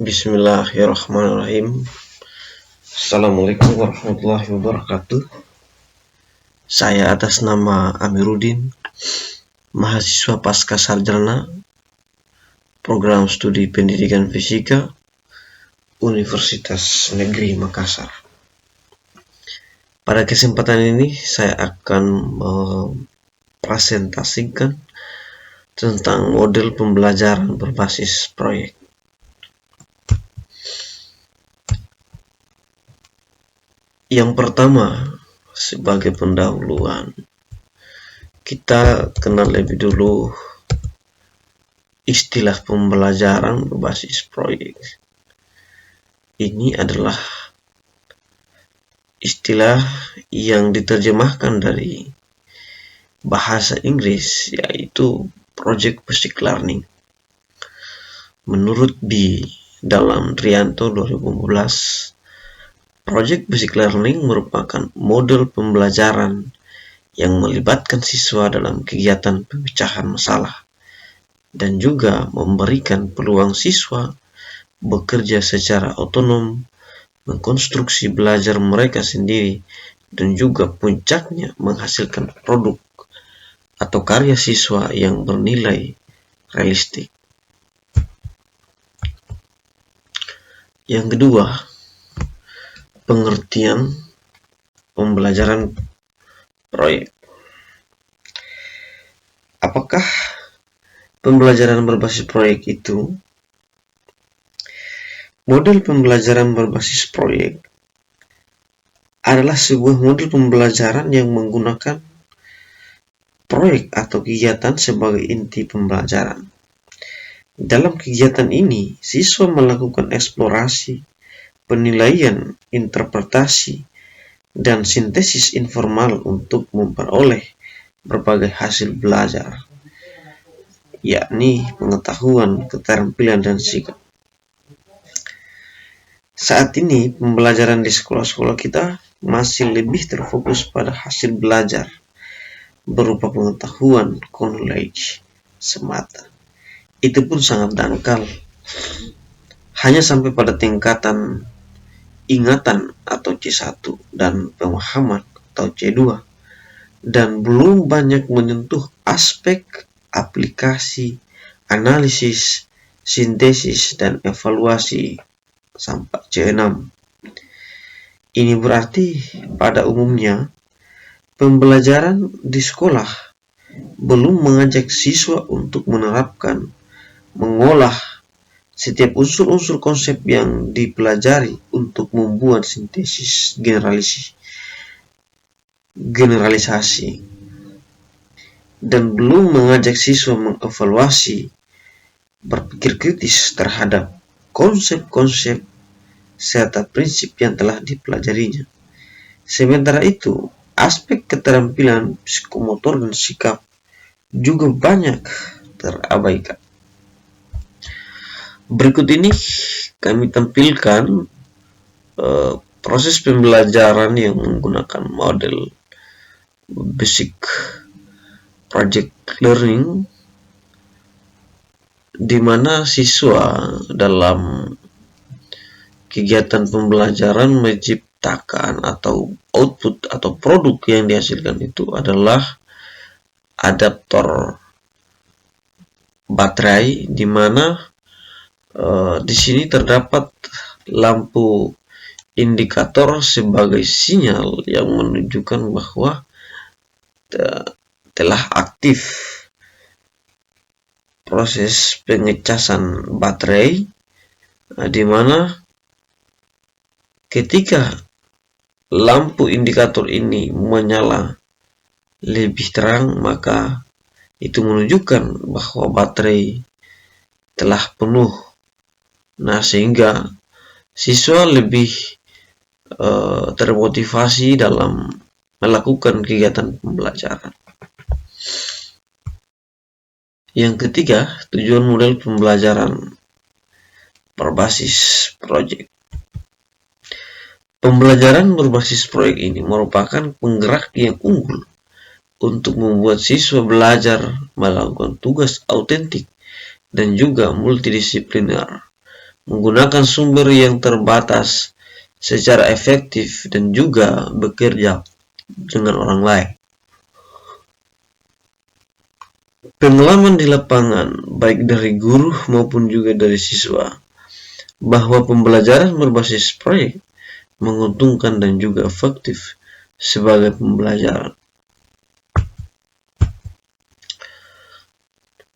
Bismillahirrahmanirrahim. Assalamualaikum warahmatullahi wabarakatuh. Saya atas nama Amiruddin, mahasiswa pasca sarjana Program Studi Pendidikan Fisika Universitas Negeri Makassar. Pada kesempatan ini saya akan mempresentasikan tentang model pembelajaran berbasis proyek. Yang pertama, sebagai pendahuluan, kita kenal lebih dulu istilah pembelajaran berbasis proyek. Ini adalah istilah yang diterjemahkan dari bahasa Inggris, yaitu Project Basic Learning. Menurut dalam Trianto 2015, Project Basic Learning merupakan model pembelajaran yang melibatkan siswa dalam kegiatan pemecahan masalah dan juga memberikan peluang siswa bekerja secara otonom, mengkonstruksi belajar mereka sendiri, dan juga puncaknya menghasilkan produk atau karya siswa yang bernilai realistik. Yang kedua, pengertian pembelajaran proyek. Apakah pembelajaran berbasis proyek itu? Model pembelajaran berbasis proyek adalah sebuah model pembelajaran yang menggunakan proyek atau kegiatan sebagai inti pembelajaran. Dalam kegiatan ini, siswa melakukan eksplorasi, penilaian, interpretasi, dan sintesis informal untuk memperoleh berbagai hasil belajar, yakni pengetahuan, keterampilan, dan sikap. Saat ini, pembelajaran di sekolah-sekolah kita masih lebih terfokus pada hasil belajar berupa pengetahuan, knowledge semata. Itu pun sangat dangkal, hanya sampai pada tingkatan ingatan atau C1 dan pemahaman atau C2, dan belum banyak menyentuh aspek aplikasi, analisis, sintesis, dan evaluasi sampai C6. Ini berarti pada umumnya pembelajaran di sekolah belum mengajak siswa untuk menerapkan, mengolah setiap unsur-unsur konsep yang dipelajari untuk membuat sintesis generalisasi, dan belum mengajak siswa mengevaluasi, berpikir kritis terhadap konsep-konsep serta prinsip yang telah dipelajarinya. Sementara itu, aspek keterampilan psikomotor dan sikap juga banyak terabaikan. Berikut ini kami tampilkan proses pembelajaran yang menggunakan model basic project learning, di mana siswa dalam kegiatan pembelajaran menciptakan atau output atau produk yang dihasilkan itu adalah adaptor baterai, di mana di sini terdapat lampu indikator sebagai sinyal yang menunjukkan bahwa telah aktif proses pengecasan baterai, di mana ketika lampu indikator ini menyala lebih terang, maka itu menunjukkan bahwa baterai telah penuh. Nah, sehingga siswa lebih termotivasi dalam melakukan kegiatan pembelajaran. Yang ketiga, tujuan model pembelajaran berbasis proyek. Pembelajaran berbasis proyek ini merupakan penggerak yang unggul untuk membuat siswa belajar melakukan tugas autentik dan juga multidisipliner menggunakan sumber yang terbatas secara efektif, dan juga bekerja dengan orang lain. Pengalaman di lapangan, baik dari guru maupun juga dari siswa, bahwa pembelajaran berbasis proyek menguntungkan dan juga efektif sebagai pembelajaran.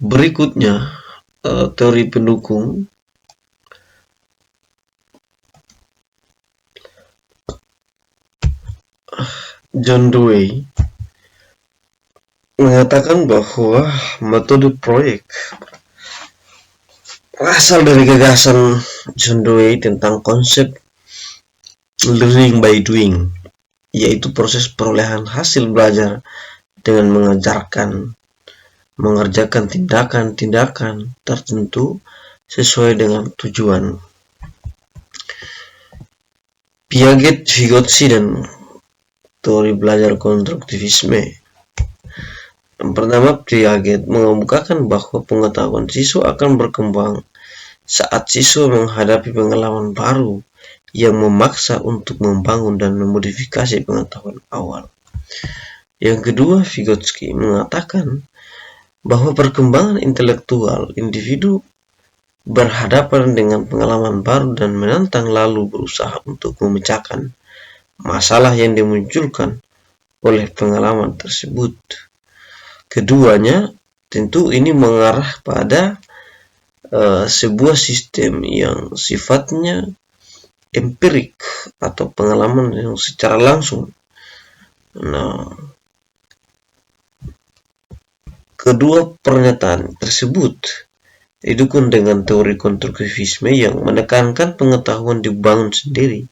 Berikutnya, teori pendukung. John Dewey mengatakan bahwa metode proyek berasal dari gagasan John Dewey tentang konsep learning by doing, yaitu proses perolehan hasil belajar dengan mengerjakan tindakan-tindakan tertentu sesuai dengan tujuan. Piaget, Vygotsky, dan teori belajar konstruktivisme. Yang pertama, Piaget mengemukakan bahwa pengetahuan siswa akan berkembang saat siswa menghadapi pengalaman baru yang memaksa untuk membangun dan memodifikasi pengetahuan awal. Yang kedua, Vygotsky mengatakan bahwa perkembangan intelektual individu berhadapan dengan pengalaman baru dan menantang, lalu berusaha untuk memecahkan masalah yang dimunculkan oleh pengalaman tersebut. Keduanya tentu ini mengarah pada sebuah sistem yang sifatnya empirik atau pengalaman yang secara langsung. Nah, kedua pernyataan tersebut didukung dengan teori konstruktivisme yang menekankan pengetahuan dibangun sendiri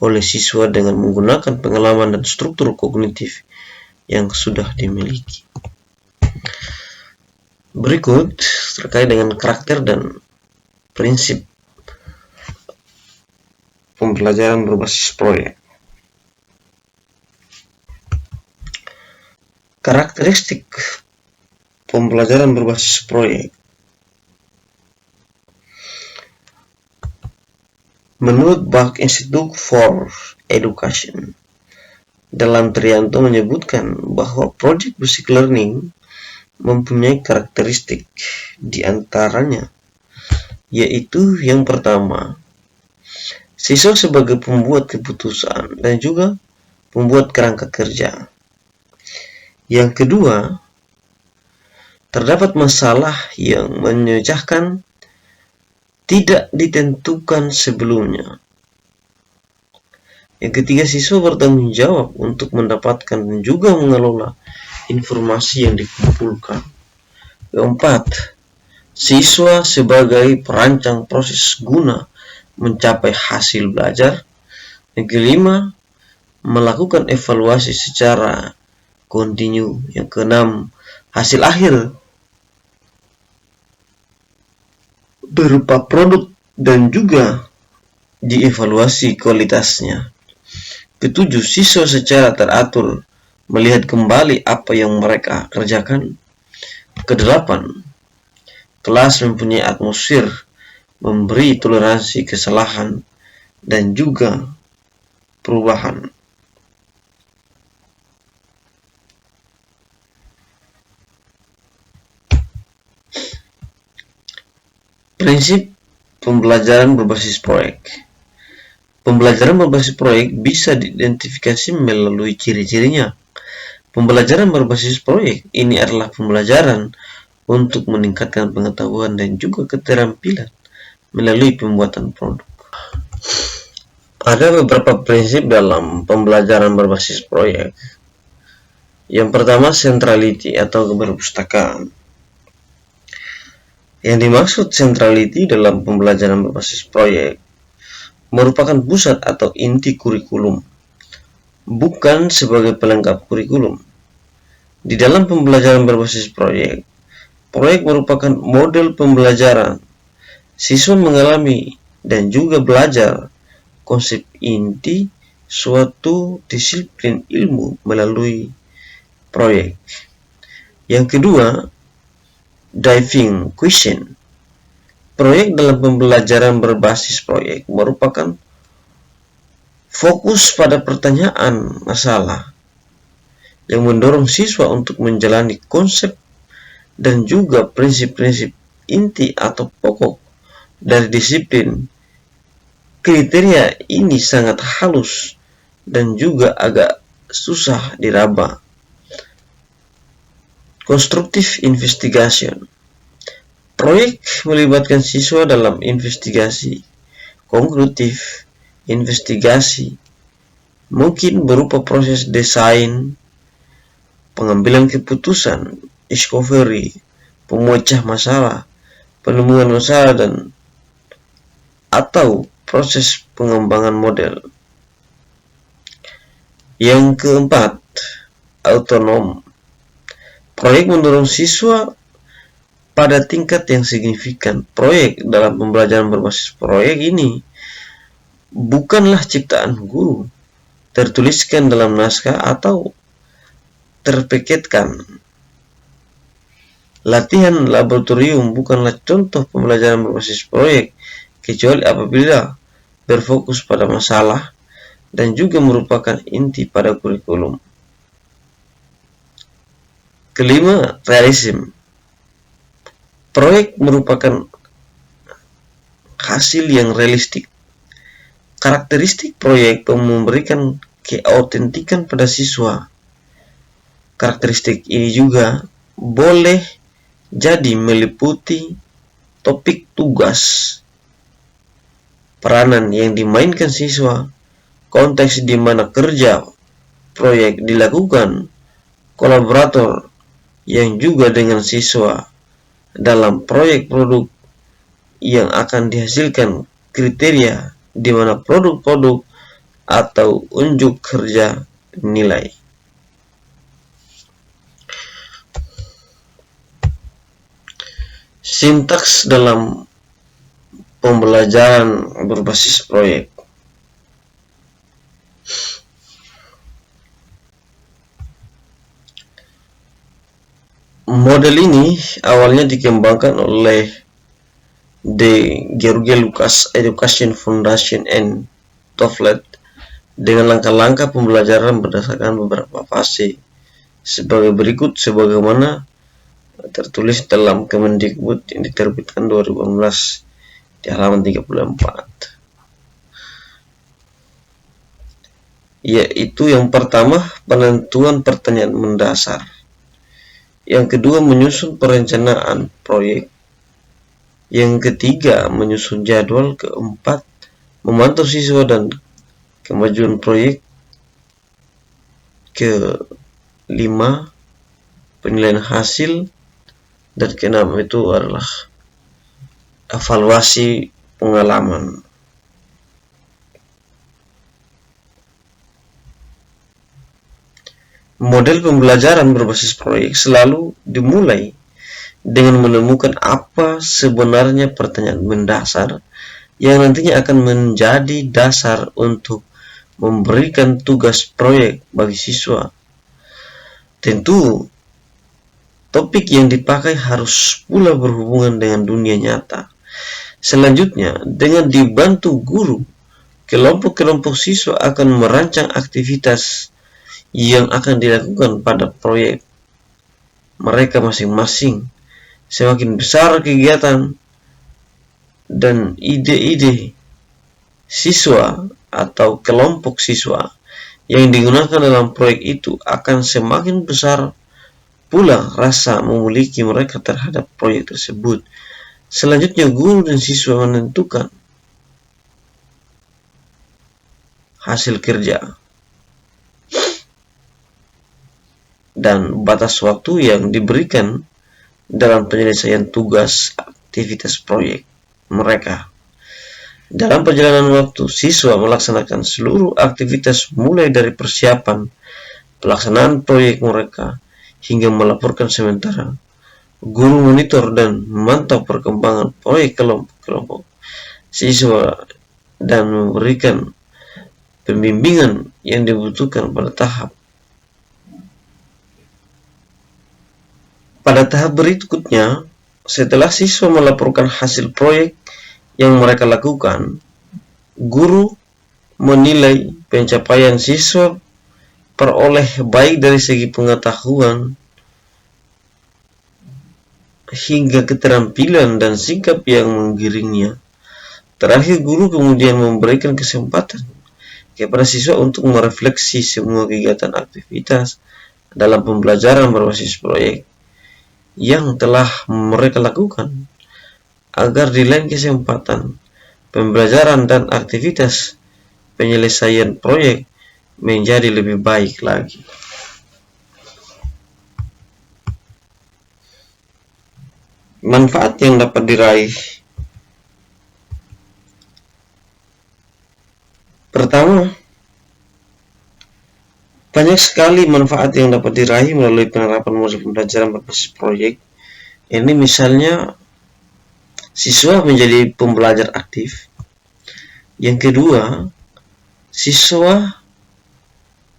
oleh siswa dengan menggunakan pengalaman dan struktur kognitif yang sudah dimiliki. Berikut terkait dengan karakter dan prinsip pembelajaran berbasis proyek. Karakteristik pembelajaran berbasis proyek. Menurut Bach Institute for Education, dalam Trianto menyebutkan bahwa project basic learning mempunyai karakteristik, di antaranya yaitu yang pertama, siswa sebagai pembuat keputusan dan juga pembuat kerangka kerja. Yang kedua, terdapat masalah yang menyejahkan tidak ditentukan sebelumnya. Yang ketiga, siswa bertanggung jawab untuk mendapatkan dan juga mengelola informasi yang dikumpulkan. Keempat, siswa sebagai perancang proses guna mencapai hasil belajar. Yang kelima, melakukan evaluasi secara kontinu. Yang keenam, hasil akhir berupa produk dan juga dievaluasi kualitasnya. Ketujuh, siswa secara teratur melihat kembali apa yang mereka kerjakan. Kedelapan, kelas mempunyai atmosfer memberi toleransi kesalahan dan juga perubahan. Prinsip pembelajaran berbasis proyek. Pembelajaran berbasis proyek bisa diidentifikasi melalui ciri-cirinya. Pembelajaran berbasis proyek ini adalah pembelajaran untuk meningkatkan pengetahuan dan juga keterampilan melalui pembuatan produk. Ada beberapa prinsip dalam pembelajaran berbasis proyek. Yang pertama, centrality atau keberpustakaan. Yang dimaksud centrality dalam pembelajaran berbasis proyek merupakan pusat atau inti kurikulum, bukan sebagai pelengkap kurikulum. Di dalam pembelajaran berbasis proyek, proyek merupakan model pembelajaran. Siswa mengalami dan juga belajar konsep inti suatu disiplin ilmu melalui proyek. Yang kedua, diving question. Proyek dalam pembelajaran berbasis proyek merupakan fokus pada pertanyaan masalah yang mendorong siswa untuk menjalani konsep dan juga prinsip-prinsip inti atau pokok dari disiplin. Kriteria ini sangat halus dan juga agak susah diraba. Constructive investigation. Proyek melibatkan siswa dalam investigasi. Konklutif investigasi mungkin berupa proses desain, pengambilan keputusan, discovery, pemecah masalah, penemuan masalah, dan atau proses pengembangan model. Yang keempat, autonom. Proyek mendorong siswa pada tingkat yang signifikan. Proyek dalam pembelajaran berbasis proyek ini bukanlah ciptaan guru, tertuliskan dalam naskah atau terpikirkan. Latihan laboratorium bukanlah contoh pembelajaran berbasis proyek, kecuali apabila berfokus pada masalah dan juga merupakan inti pada kurikulum. Kelima, realism. Proyek merupakan hasil yang realistik. Karakteristik proyek memberikan keautentikan pada siswa. Karakteristik ini juga boleh jadi meliputi topik tugas, peranan yang dimainkan siswa, konteks di mana kerja proyek dilakukan, kolaborator yang juga dengan siswa dalam proyek produk yang akan dihasilkan, kriteria di mana produk-produk atau unjuk kerja nilai. Sintaks dalam pembelajaran berbasis proyek. Model ini awalnya dikembangkan oleh De George Lucas Education Foundation and TOEFL dengan langkah-langkah pembelajaran berdasarkan beberapa fase sebagai berikut, sebagaimana tertulis dalam Kemendikbud yang diterbitkan 2018 di halaman 34. Yaitu yang pertama, penentuan pertanyaan mendasar. Yang kedua, menyusun perencanaan proyek. Yang ketiga, menyusun jadwal. Keempat, memantau siswa dan kemajuan proyek. Kelima, penilaian hasil. Dan keenam itu adalah evaluasi pengalaman. Model pembelajaran berbasis proyek selalu dimulai dengan menemukan apa sebenarnya pertanyaan mendasar yang nantinya akan menjadi dasar untuk memberikan tugas proyek bagi siswa. Tentu, topik yang dipakai harus pula berhubungan dengan dunia nyata. Selanjutnya, dengan dibantu guru, kelompok-kelompok siswa akan merancang aktivitas yang akan dilakukan pada proyek mereka masing-masing. Semakin besar kegiatan dan ide-ide siswa atau kelompok siswa yang digunakan dalam proyek itu, akan semakin besar pula rasa memiliki mereka terhadap proyek tersebut. Selanjutnya, guru dan siswa menentukan hasil kerja dan batas waktu yang diberikan dalam penyelesaian tugas aktivitas proyek mereka. Dalam perjalanan waktu, siswa melaksanakan seluruh aktivitas mulai dari persiapan pelaksanaan proyek mereka hingga melaporkan sementara. Guru monitor dan memantau perkembangan proyek kelompok siswa dan memberikan pembimbingan yang dibutuhkan pada tahap berikutnya. setelah siswa melaporkan hasil proyek yang mereka lakukan, guru menilai pencapaian siswa peroleh baik dari segi pengetahuan hingga keterampilan dan sikap yang mengiringnya. Terakhir, guru kemudian memberikan kesempatan kepada siswa untuk merefleksi semua kegiatan aktivitas dalam pembelajaran berbasis proyek yang telah mereka lakukan, agar di lain kesempatan pembelajaran dan aktivitas penyelesaian proyek menjadi lebih baik lagi. Manfaat yang dapat diraih. Pertama, banyak sekali manfaat yang dapat diraih melalui penerapan model pembelajaran berbasis proyek. Ini misalnya siswa menjadi pembelajar aktif. Yang kedua, siswa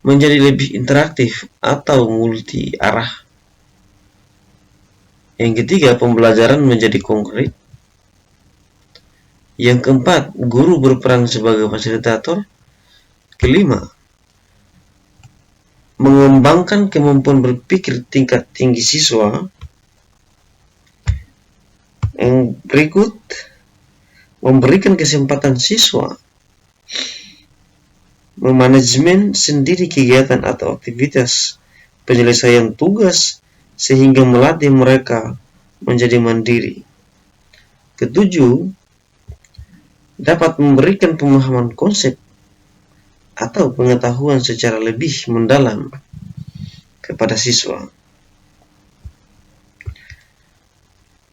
menjadi lebih interaktif atau multi arah. Yang ketiga, pembelajaran menjadi konkret. Yang keempat, guru berperan sebagai fasilitator. Kelima, mengembangkan kemampuan berpikir tingkat tinggi siswa. Yang berikut, memberikan kesempatan siswa memanajemen sendiri kegiatan atau aktivitas penyelesaian tugas sehingga melatih mereka menjadi mandiri. Ketujuh, dapat memberikan pemahaman konsep atau pengetahuan secara lebih mendalam kepada siswa.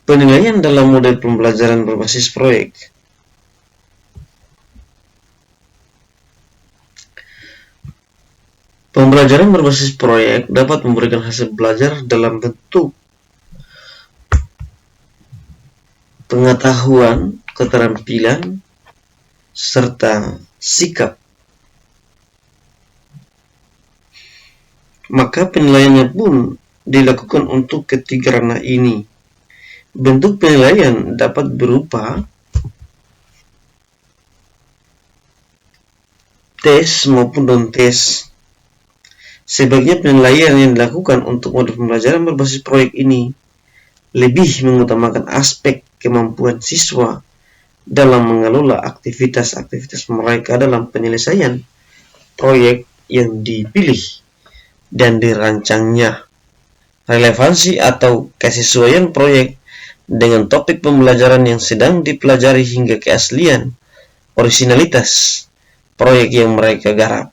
Penilaian dalam model pembelajaran berbasis proyek. Pembelajaran berbasis proyek dapat memberikan hasil belajar dalam bentuk pengetahuan, keterampilan, serta sikap. Maka penilaiannya pun dilakukan untuk ketiga ranah ini. Bentuk penilaian dapat berupa tes maupun non-tes. Sebaiknya penilaian yang dilakukan untuk model pembelajaran berbasis proyek ini lebih mengutamakan aspek kemampuan siswa dalam mengelola aktivitas-aktivitas mereka dalam penyelesaian proyek yang dipilih dan dirancangnya. Relevansi atau kesesuaian proyek dengan topik pembelajaran yang sedang dipelajari hingga keaslian, orisinalitas proyek yang mereka garap.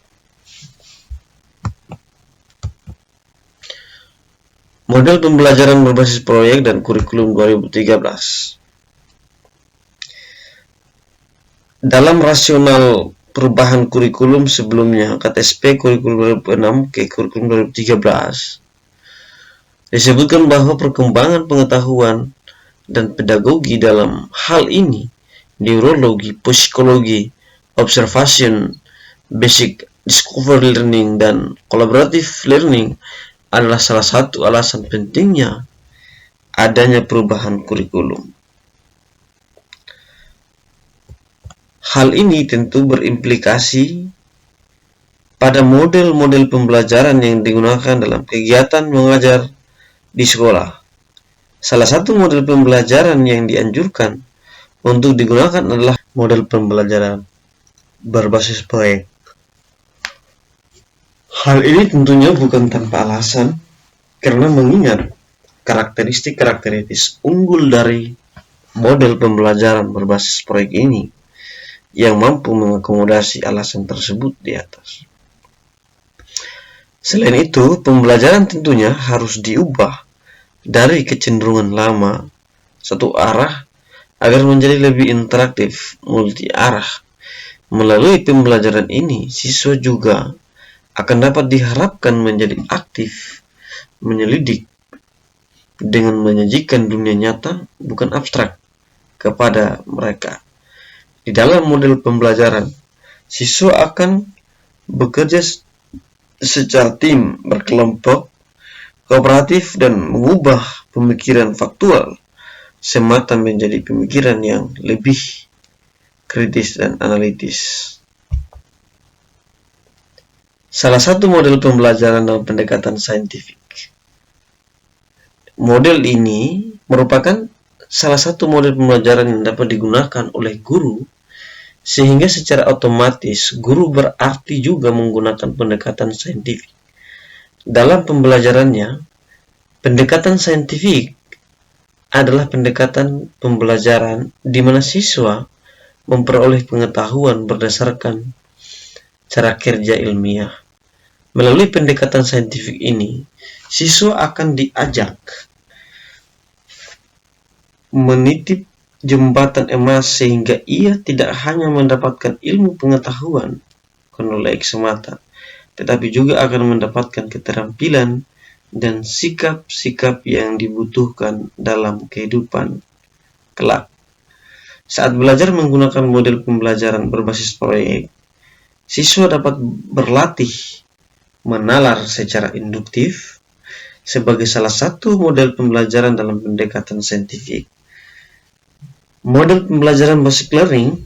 Model pembelajaran berbasis proyek dan kurikulum 2013. Dalam rasional perubahan kurikulum sebelumnya, KTSP kurikulum 2006 ke kurikulum 2013, disebutkan bahwa perkembangan pengetahuan dan pedagogi dalam hal ini, neurologi, psikologi, observation, basic discovery learning, dan collaborative learning adalah salah satu alasan pentingnya adanya perubahan kurikulum. Hal ini tentu berimplikasi pada model-model pembelajaran yang digunakan dalam kegiatan mengajar di sekolah. Salah satu model pembelajaran yang dianjurkan untuk digunakan adalah model pembelajaran berbasis proyek. Hal ini tentunya bukan tanpa alasan, karena mengingat karakteristik unggul dari model pembelajaran berbasis proyek ini yang mampu mengakomodasi alasan tersebut di atas. Selain itu, pembelajaran tentunya harus diubah dari kecenderungan lama satu arah agar menjadi lebih interaktif, multi arah. Melalui pembelajaran ini, siswa juga akan dapat diharapkan menjadi aktif, menyelidik, dengan menyajikan dunia nyata, bukan abstrak, kepada mereka. Di dalam model pembelajaran, siswa akan bekerja secara tim, berkelompok, kooperatif, dan mengubah pemikiran faktual semata menjadi pemikiran yang lebih kritis dan analitis. Salah satu model pembelajaran dalam pendekatan saintifik. Model ini merupakan salah satu model pembelajaran yang dapat digunakan oleh guru, sehingga secara otomatis guru berarti juga menggunakan pendekatan saintifik. Dalam pembelajarannya, pendekatan saintifik adalah pendekatan pembelajaran di mana siswa memperoleh pengetahuan berdasarkan cara kerja ilmiah. Melalui pendekatan saintifik ini, siswa akan diajak menitip jembatan emas sehingga ia tidak hanya mendapatkan ilmu pengetahuan knowledge semata, tetapi juga akan mendapatkan keterampilan dan sikap-sikap yang dibutuhkan dalam kehidupan kelak. Saat belajar menggunakan model pembelajaran berbasis proyek, siswa dapat berlatih menalar secara induktif sebagai salah satu model pembelajaran dalam pendekatan saintifik. Model pembelajaran basic learning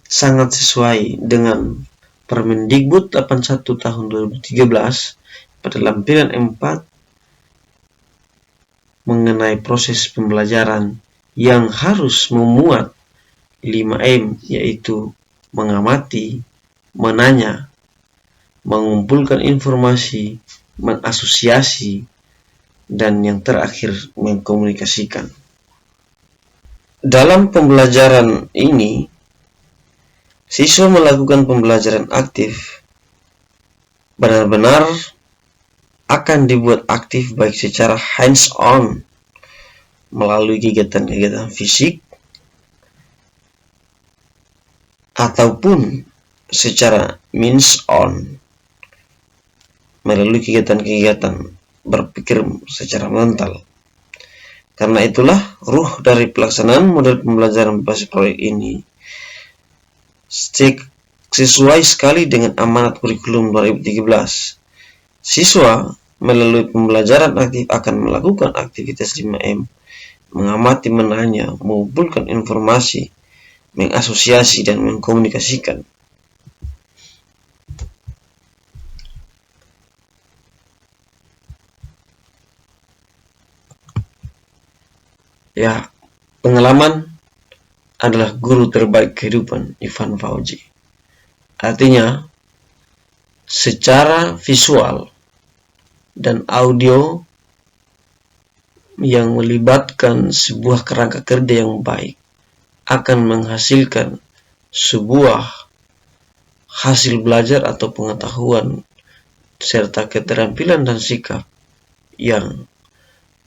sangat sesuai dengan Permendikbud 81 tahun 2013 pada lampiran 4 mengenai proses pembelajaran yang harus memuat 5M, yaitu mengamati, menanya, mengumpulkan informasi, mengasosiasi, dan yang terakhir mengkomunikasikan. Dalam pembelajaran ini, siswa melakukan pembelajaran aktif benar-benar akan dibuat aktif baik secara hands-on melalui kegiatan-kegiatan fisik ataupun secara means-on melalui kegiatan-kegiatan berpikir secara mental. Karena itulah ruh dari pelaksanaan model pembelajaran berbasis proyek ini sesuai sekali dengan amanat kurikulum 2013. Siswa melalui pembelajaran aktif akan melakukan aktivitas 5M, mengamati, menanya, mengumpulkan informasi, mengasosiasi, dan mengkomunikasikan. Ya, pengalaman adalah guru terbaik kehidupan, Ivan Fauci. Artinya, secara visual dan audio yang melibatkan sebuah kerangka kerja yang baik akan menghasilkan sebuah hasil belajar atau pengetahuan serta keterampilan dan sikap yang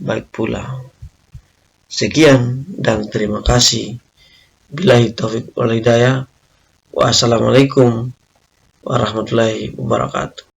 baik pula. Sekian dan terima kasih. Billahi taufiq wal hidayah. Wassalamualaikum warahmatullahi wabarakatuh.